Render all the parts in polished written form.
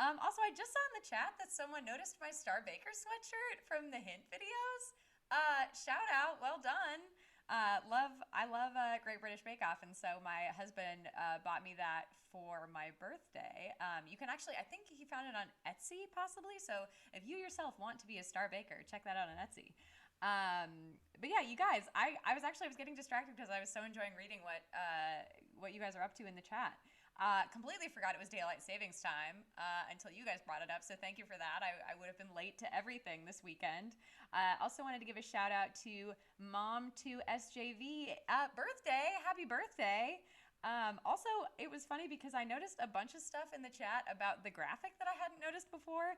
Also, I just saw in the chat that someone noticed my Star Baker sweatshirt from the hint videos. Shout out, well done. I love Great British Bake Off, and so my husband bought me that for my birthday. You can actually, I think he found it on Etsy, possibly. So if you yourself want to be a Star Baker, check that out on Etsy. But yeah, you guys, I was getting distracted because I was so enjoying reading what you guys are up to in the chat. Completely forgot it was daylight savings time until you guys brought it up. So thank you for that. I would have been late to everything this weekend. Also wanted to give a shout out to Mom to SJV. Birthday! Happy birthday! Also, it was funny because I noticed a bunch of stuff in the chat about the graphic that I hadn't noticed before.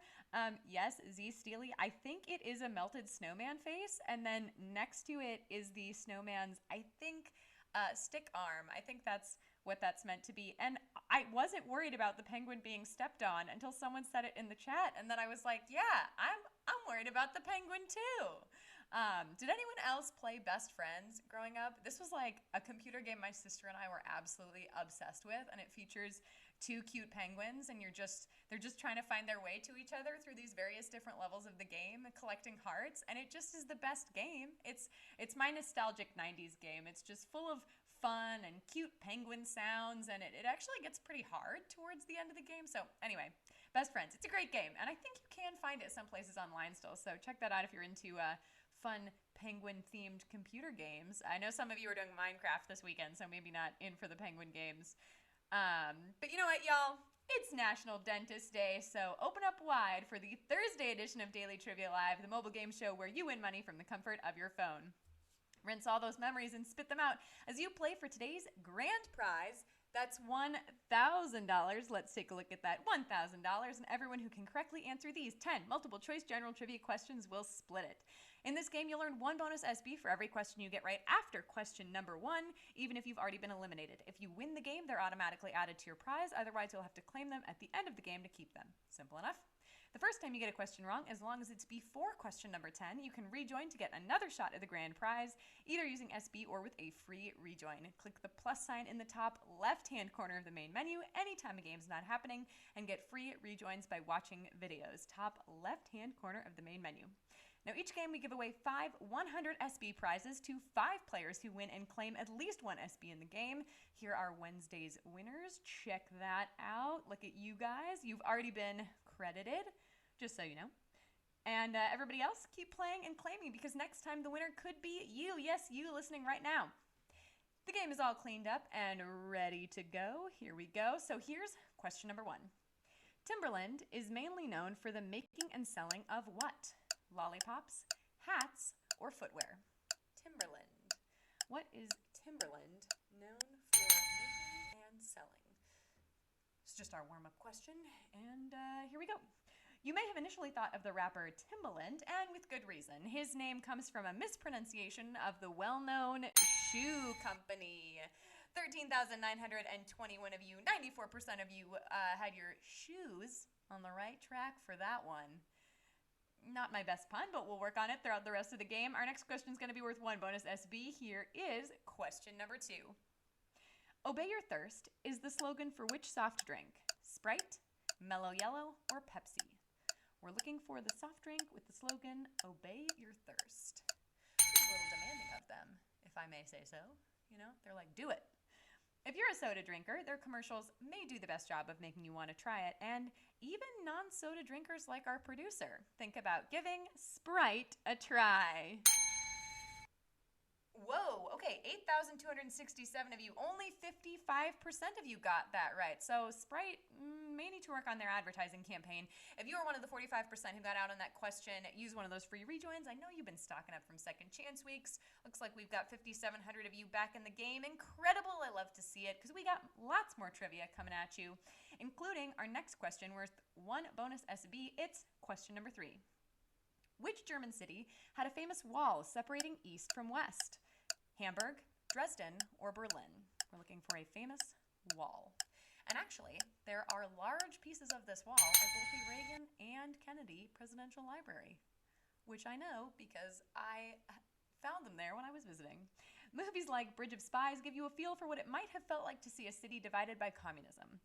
Yes, Z Steely, I think it is a melted snowman face, and then next to it is the snowman's, I think, stick arm. I think that's what that's meant to be. And I wasn't worried about the penguin being stepped on until someone said it in the chat, and then I was like, yeah, I'm worried about the penguin too. Did anyone else play Best Friends growing up? This was like a computer game my sister and I were absolutely obsessed with, and it features two cute penguins, and they're just trying to find their way to each other through these various different levels of the game, collecting hearts, and it just is the best game. It's my nostalgic 90s game. It's just full of fun and cute penguin sounds, and it actually gets pretty hard towards the end of the game. So anyway, Best Friends, it's a great game, and I think you can find it some places online still, so check that out if you're into fun penguin-themed computer games. I know some of you are doing Minecraft this weekend, so maybe not in for the penguin games. But you know what, y'all? It's National Dentist Day, so open up wide for the Thursday edition of Daily Trivia Live, the mobile game show where you win money from the comfort of your phone. Rinse all those memories and spit them out as you play for today's grand prize. That's $1,000. Let's take a look at that. $1,000, and everyone who can correctly answer these 10 multiple choice general trivia questions will split it. In this game, you'll earn 1 bonus SB for every question you get right after question number 1, even if you've already been eliminated. If you win the game, they're automatically added to your prize. Otherwise, you'll have to claim them at the end of the game to keep them. Simple enough. The first time you get a question wrong, as long as it's before question number 10, you can rejoin to get another shot at the grand prize, either using SB or with a free rejoin. Click the plus sign in the top left-hand corner of the main menu anytime a game's not happening, and get free rejoins by watching videos. Top left-hand corner of the main menu. Now, each game we give away 5 100 SB prizes to 5 players who win and claim at least 1 SB in the game. Here are Wednesday's winners. Check that out. Look at you guys. You've already been credited, just so you know. And everybody else, keep playing and claiming, because next time the winner could be you. Yes, you listening right now. The game is all cleaned up and ready to go. Here we go. So here's question number 1. Timberland is mainly known for the making and selling of what? Lollipops, hats, or footwear? Timberland. What is Timberland known for making and selling? It's just our warm-up question, and here we go. You may have initially thought of the rapper Timbaland, and with good reason. His name comes from a mispronunciation of the well-known shoe company. 13,921 of you, 94% of you had your shoes on the right track for that one. Not my best pun, but we'll work on it throughout the rest of the game. Our next question is going to be worth 1 bonus SB. Here is question number 2. Obey your thirst is the slogan for which soft drink? Sprite, Mellow Yellow, or Pepsi? We're looking for the soft drink with the slogan, Obey your thirst. It's a little demanding of them, if I may say so. You know, they're like, do it. If you're a soda drinker, their commercials may do the best job of making you want to try it, and even non-soda drinkers like our producer think about giving Sprite a try. Whoa, okay, 8,267 of you, only 55% of you got that right. So Sprite may need to work on their advertising campaign. If you are one of the 45% who got out on that question, use one of those free rejoins. I know you've been stocking up from Second Chance weeks. Looks like we've got 5,700 of you back in the game. Incredible, I love to see it, because we got lots more trivia coming at you, including our next question worth 1 bonus SB. It's question number 3. Which German city had a famous wall separating east from west? Hamburg, Dresden, or Berlin? We're looking for a famous wall. And actually, there are large pieces of this wall at both the Reagan and Kennedy Presidential Library, which I know because I found them there when I was visiting. Movies like Bridge of Spies give you a feel for what it might have felt like to see a city divided by communism.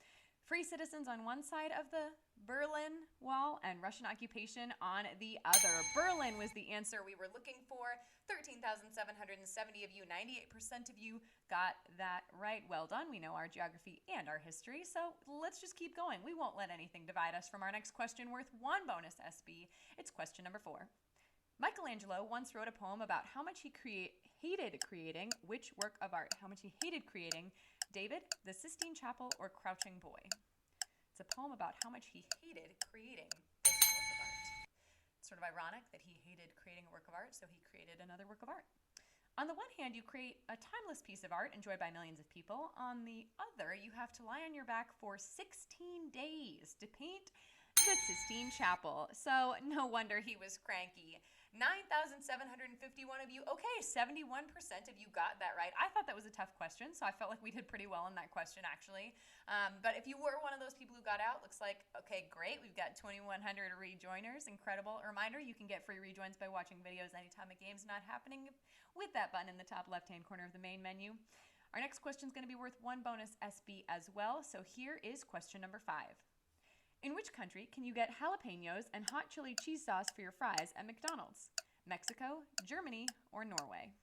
Free citizens on one side of the Berlin Wall and Russian occupation on the other. Berlin was the answer we were looking for. 13,770 of you, 98% of you got that right. Well done. We know our geography and our history, so let's just keep going. We won't let anything divide us from our next question worth 1 bonus SB. It's question number 4. Michelangelo once wrote a poem about how much he hated creating which work of art? How much he hated creating David, the Sistine Chapel, or Crouching Boy? It's a poem about how much he hated creating this work of art. It's sort of ironic that he hated creating a work of art, so he created another work of art. On the one hand, you create a timeless piece of art enjoyed by millions of people. On the other, you have to lie on your back for 16 days to paint the Sistine Chapel. So no wonder he was cranky. 9,751 of you. Okay, 71% of you got that right. I thought that was a tough question, so I felt like we did pretty well in that question, actually. But if you were one of those people who got out, looks like, okay, great. We've got 2,100 rejoiners. Incredible. A reminder, you can get free rejoins by watching videos anytime a game's not happening with that button in the top left-hand corner of the main menu. Our next question is going to be worth 1 bonus SB as well, so here is question number 5. In which country can you get jalapenos and hot chili cheese sauce for your fries at McDonald's? Mexico, Germany, or Norway?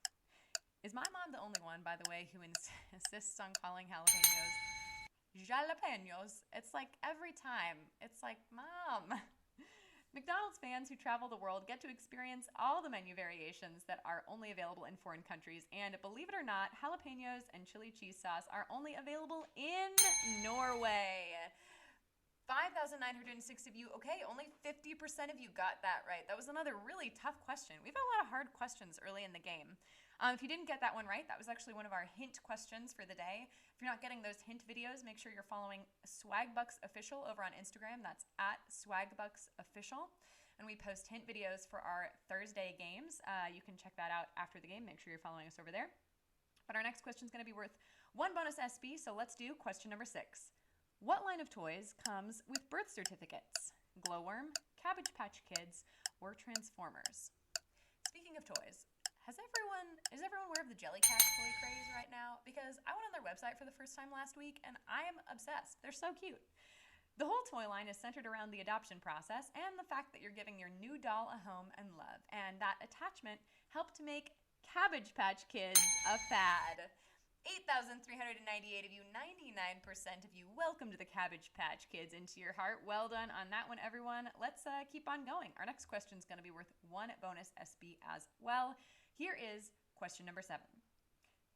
Is my mom the only one, by the way, who insists on calling jalapenos? It's like every time. It's like, Mom. McDonald's fans who travel the world get to experience all the menu variations that are only available in foreign countries. And believe it or not, jalapenos and chili cheese sauce are only available in Norway. 5,906 of you. Okay, only 50% of you got that right. That was another really tough question. We've had a lot of hard questions early in the game. If you didn't get that one right, that was actually one of our hint questions for the day. If you're not getting those hint videos, make sure you're following Swagbucks Official over on Instagram. That's at Swagbucks Official. And we post hint videos for our Thursday games. You can check that out after the game. Make sure you're following us over there. But our next question is going to be worth 1 bonus SB, so let's do question number 6. What line of toys comes with birth certificates? Glowworm, Cabbage Patch Kids, or Transformers? Speaking of toys, is everyone aware of the Jellycat toy craze right now? Because I went on their website for the first time last week, and I am obsessed. They're so cute. The whole toy line is centered around the adoption process and the fact that you're giving your new doll a home and love. And that attachment helped to make Cabbage Patch Kids a fad. 8,398 of you, 99% of you, welcome to the Cabbage Patch Kids into your heart. Well done on that one, everyone. Let's keep on going. Our next question is going to be worth 1 bonus SB as well. Here is question number 7.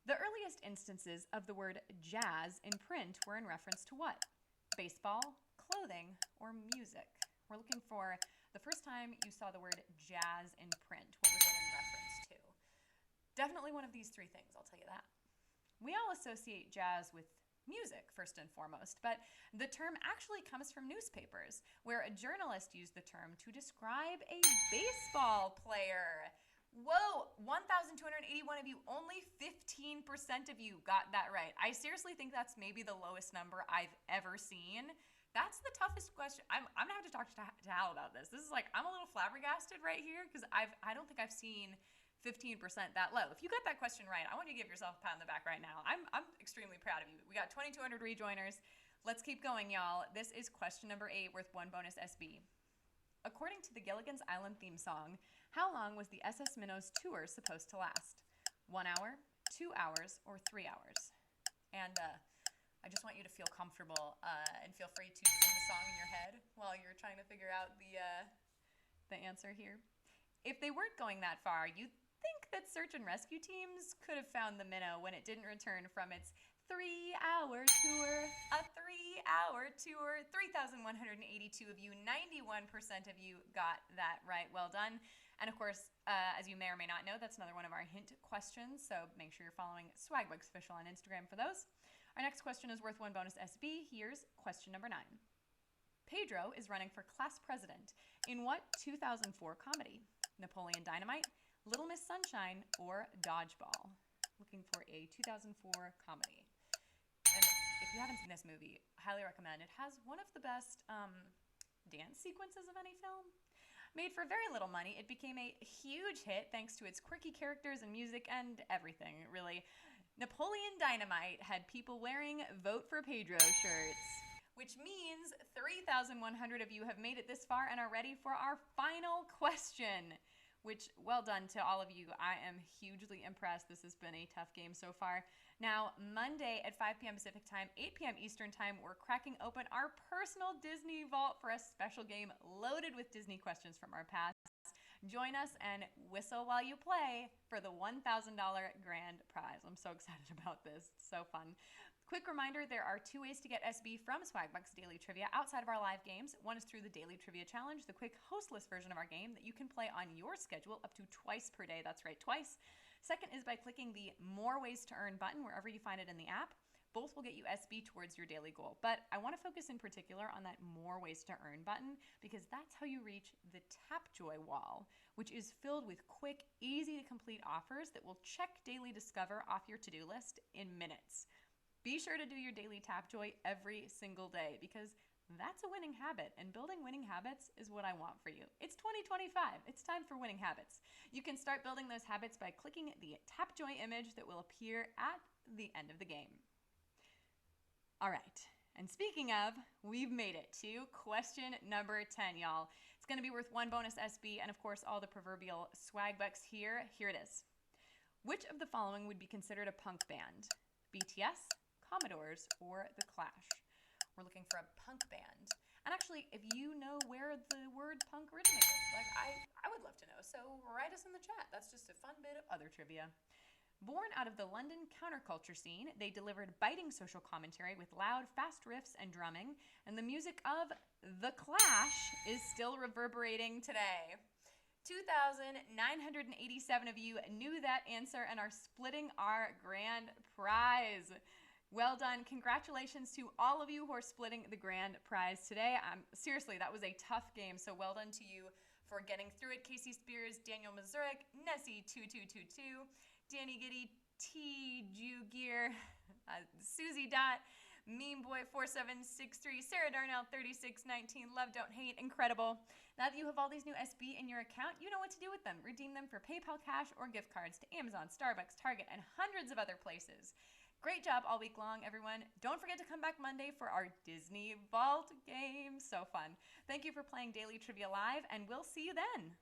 The earliest instances of the word jazz in print were in reference to what? Baseball, clothing, or music? We're looking for the first time you saw the word jazz in print. What was it in reference to? Definitely one of these 3 things, I'll tell you that. We all associate jazz with music, first and foremost, but the term actually comes from newspapers, where a journalist used the term to describe a baseball player. Whoa, 1,281 of you, only 15% of you got that right. I seriously think that's maybe the lowest number I've ever seen. That's the toughest question. I'm gonna have to talk to Hal about this. This is like, I'm a little flabbergasted right here, because I don't think I've seen 15% that low. If you got that question right, I want you to give yourself a pat on the back right now. I'm extremely proud of you. We got 2,200 rejoiners. Let's keep going, y'all. This is question number 8 worth 1 bonus SB. According to the Gilligan's Island theme song, how long was the SS Minnow's tour supposed to last? 1 hour, 2 hours, or 3 hours? And I just want you to feel comfortable and feel free to sing the song in your head while you're trying to figure out the answer here. If they weren't going that far, you'd think that search and rescue teams could have found the minnow when it didn't return from its 3-hour tour. A 3-hour tour. 3,182 of you, 91% of you got that right. Well done. And of course, as you may or may not know, that's another one of our hint questions, so make sure you're following Swagbucks Official on Instagram for those. Our next question is worth 1 bonus SB. Here's question number 9. Pedro is running for class president in what 2004 comedy? Napoleon Dynamite, Little Miss Sunshine, or Dodgeball? Looking for a 2004 comedy. And if you haven't seen this movie, highly recommend. It has one of the best dance sequences of any film. Made for very little money, it became a huge hit thanks to its quirky characters and music and everything, really. Napoleon Dynamite had people wearing Vote for Pedro shirts. which means 3,100 of you have made it this far and are ready for our final question. Which, well done to all of you. I am hugely impressed. This has been a tough game so far. Now, Monday at 5 p.m. Pacific time, 8 p.m. Eastern time, we're cracking open our personal Disney vault for a special game loaded with Disney questions from our past. Join us and whistle while you play for the $1,000 grand prize. I'm so excited about this. It's so fun. Quick reminder, there are 2 ways to get SB from Swagbucks Daily Trivia outside of our live games. One is through the Daily Trivia Challenge, the quick hostless version of our game that you can play on your schedule up to twice per day. That's right, twice. Second is by clicking the More Ways to Earn button wherever you find it in the app. Both will get you SB towards your daily goal. But I want to focus in particular on that More Ways to Earn button because that's how you reach the Tapjoy wall, which is filled with quick, easy to complete offers that will check Daily Discover off your to-do list in minutes. Be sure to do your daily Tapjoy every single day because that's a winning habit, and building winning habits is what I want for you. It's 2025. It's time for winning habits. You can start building those habits by clicking the Tapjoy image that will appear at the end of the game. All right, and speaking of, we've made it to question number 10, y'all. It's going to be worth 1 bonus SB and, of course, all the proverbial Swagbucks here. Here it is. Which of the following would be considered a punk band? BTS, Commodores, or The Clash? We're looking for a punk band. And actually, if you know where the word punk originated, like I would love to know. So write us in the chat. That's just a fun bit of other trivia. Born out of the London counterculture scene, they delivered biting social commentary with loud, fast riffs and drumming, and the music of The Clash is still reverberating today. 2,987 of you knew that answer and are splitting our grand prize. Well done. Congratulations to all of you who are splitting the grand prize today. Seriously, that was a tough game, so well done to you for getting through it. Casey Spears, Daniel Mazurek, Nessie2222, Danny Giddy, T. Gear, Susie Dot, Meme Boy 4763, Sarah Darnell 3619, Love Don't Hate, incredible. Now that you have all these new SB in your account, you know what to do with them. Redeem them for PayPal cash or gift cards to Amazon, Starbucks, Target, and hundreds of other places. Great job all week long, everyone. Don't forget to come back Monday for our Disney Vault game. So fun. Thank you for playing Daily Trivia Live, and we'll see you then.